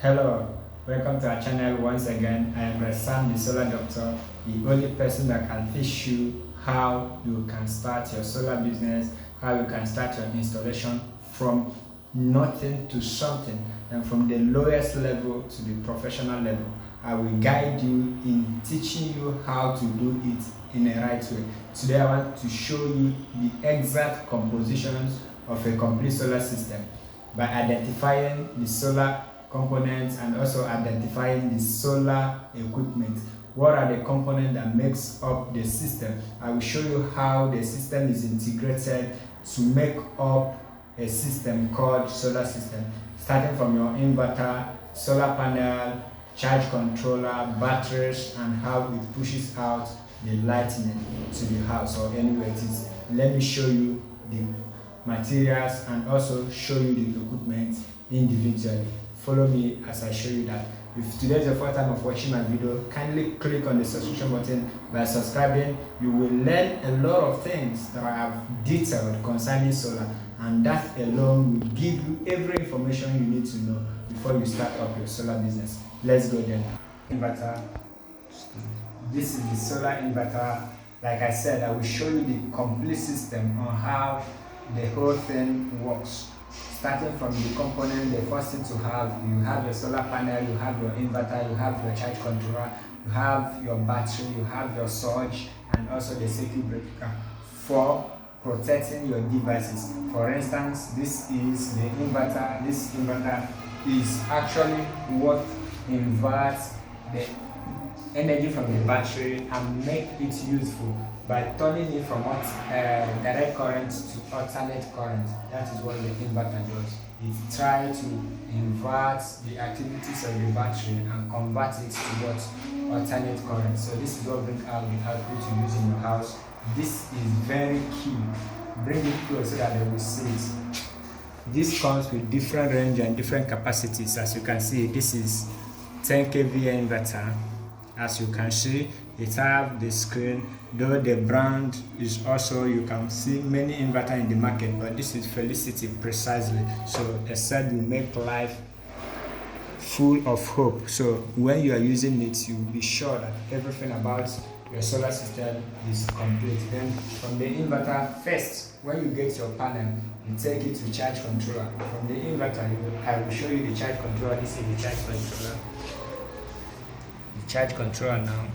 Hello, welcome to our channel once again. I am Rexsam, the solar doctor, the only person that can teach you how you can start your solar business, how you can start your installation from nothing to something, and from the lowest level to the professional level. I will guide you in teaching you how to do it in a right way. Today I want to show you the exact compositions of a complete solar system by identifying the solar components and also identifying the solar equipment. What are the components that makes up the system? I will show you how the system is integrated to make up a system called solar system, starting from your inverter, solar panel, charge controller, batteries, and how it pushes out the lightning to the house or anywhere it is. Let me show you the materials and also show you the equipment individually. Follow me as I show you that. If today is the first time of watching my video, kindly click on the subscription button. By subscribing, you will learn a lot of things that I have detailed concerning solar, and that alone will give you every information you need to know before you start up your solar business. Let's go then. Inverter. This is the solar inverter. Like I said, I will show you the complete system on how the whole thing works. Starting from the component, the first thing to have, you have your solar panel, you have your inverter, you have your charge controller, you have your battery, you have your surge, and also the circuit breaker for protecting your devices. For instance, this is the inverter. This inverter is actually what inverts the energy from the battery and make it useful by turning it from direct current to alternate current. That is what the inverter does. It tries to invert the activities of the battery and convert it to what? Alternate current. So this is what brings out the output you use in your house. This is very key. Bring it close so that they will see it. This comes with different range and different capacities. As you can see, this is 10 kVA inverter. As you can see, it have the screen, though the brand is also, you can see many inverter in the market, but this is Felicity precisely. So they said will make life full of hope. So when you are using it, you will be sure that everything about your solar system is complete. Then from the inverter, first, when you get your panel, you take it to charge controller. From the inverter, I will show you the charge controller. This is the charge controller. Charge controller now.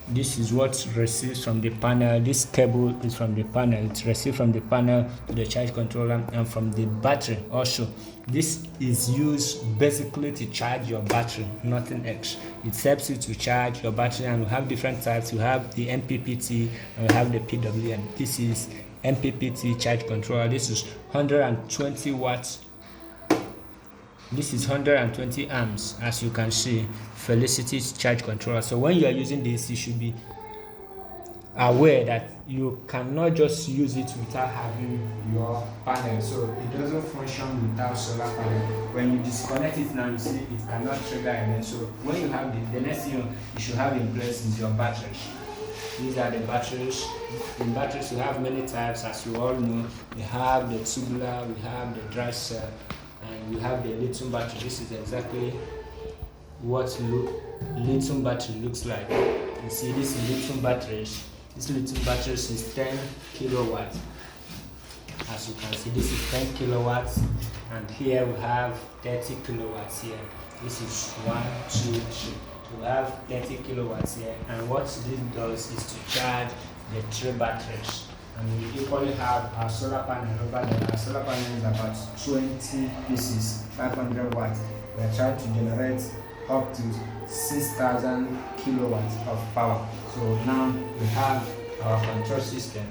This is what receives from the panel. This cable is from the panel. It's received from the panel to the charge controller and from the battery also. This is used basically to charge your battery, nothing else. It helps you to charge your battery, and we have different types. We have the MPPT and we have the PWM. This is MPPT charge controller. This is 120 watts. This is 120 amps, as you can see. Felicity's charge controller. So when you are using this, you should be aware that you cannot just use it without having your panel. So it doesn't function without solar panel. When you disconnect it now, you see it cannot trigger again. So when you have the next thing you should have in place is your batteries. These are the batteries. In batteries, you have many types, as you all know. We have the tubular, we have the dry cell, and we have the lithium battery. This is exactly what lithium battery looks like. You see, this is lithium batteries. This lithium batteries is 10 kilowatts. As you can see, this is 10 kilowatts, and here we have 30 kilowatts here. This is 1, 2, 3. So we have 30 kilowatts here, and what this does is to charge the 3 batteries. And we equally have our solar panel over there. Our solar panel is about 20 pieces, 500 watts. We are trying to generate up to 6,000 kilowatts of power. So now we have our control system.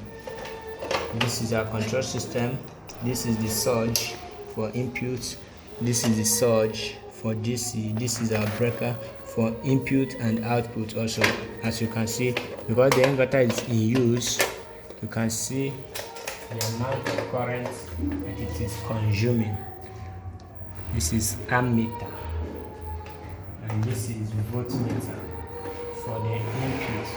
This is our control system. This is the surge for input. This is the surge for DC. This is our breaker for input and output also. As you can see, because the inverter is in use, you can see the amount of current that it is consuming. This is ammeter, and this is voltmeter for the input.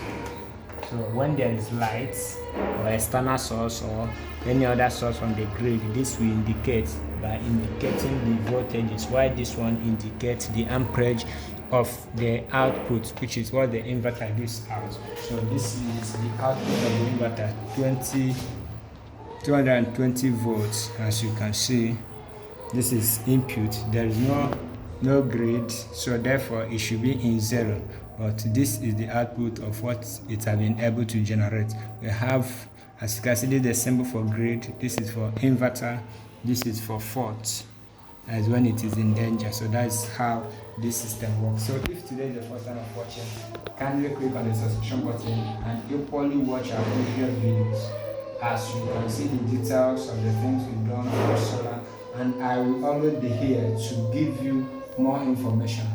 So when there is light or external source or any other source from the grid, this will indicate by indicating the voltages, while this one indicates the amperage of the output, which is what the inverter gives out. So this is the output of the inverter, 220 volts. As you can see, this is input. There is no grid, so therefore it should be in zero, but this is the output of what it has been able to generate. We have, as you can see, this is the symbol for grid, this is for inverter, this is for fault, as when it is in danger. So that's how this system works. So if today is the first time of watching, kindly click on the subscription button and equally watch our previous videos, as you can see the details of the things we've done on our solar, and I will always be here to give you more information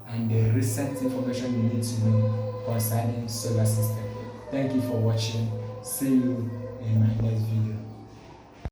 and the recent information you need to know concerning solar system. Thank you for watching. See you in my next video.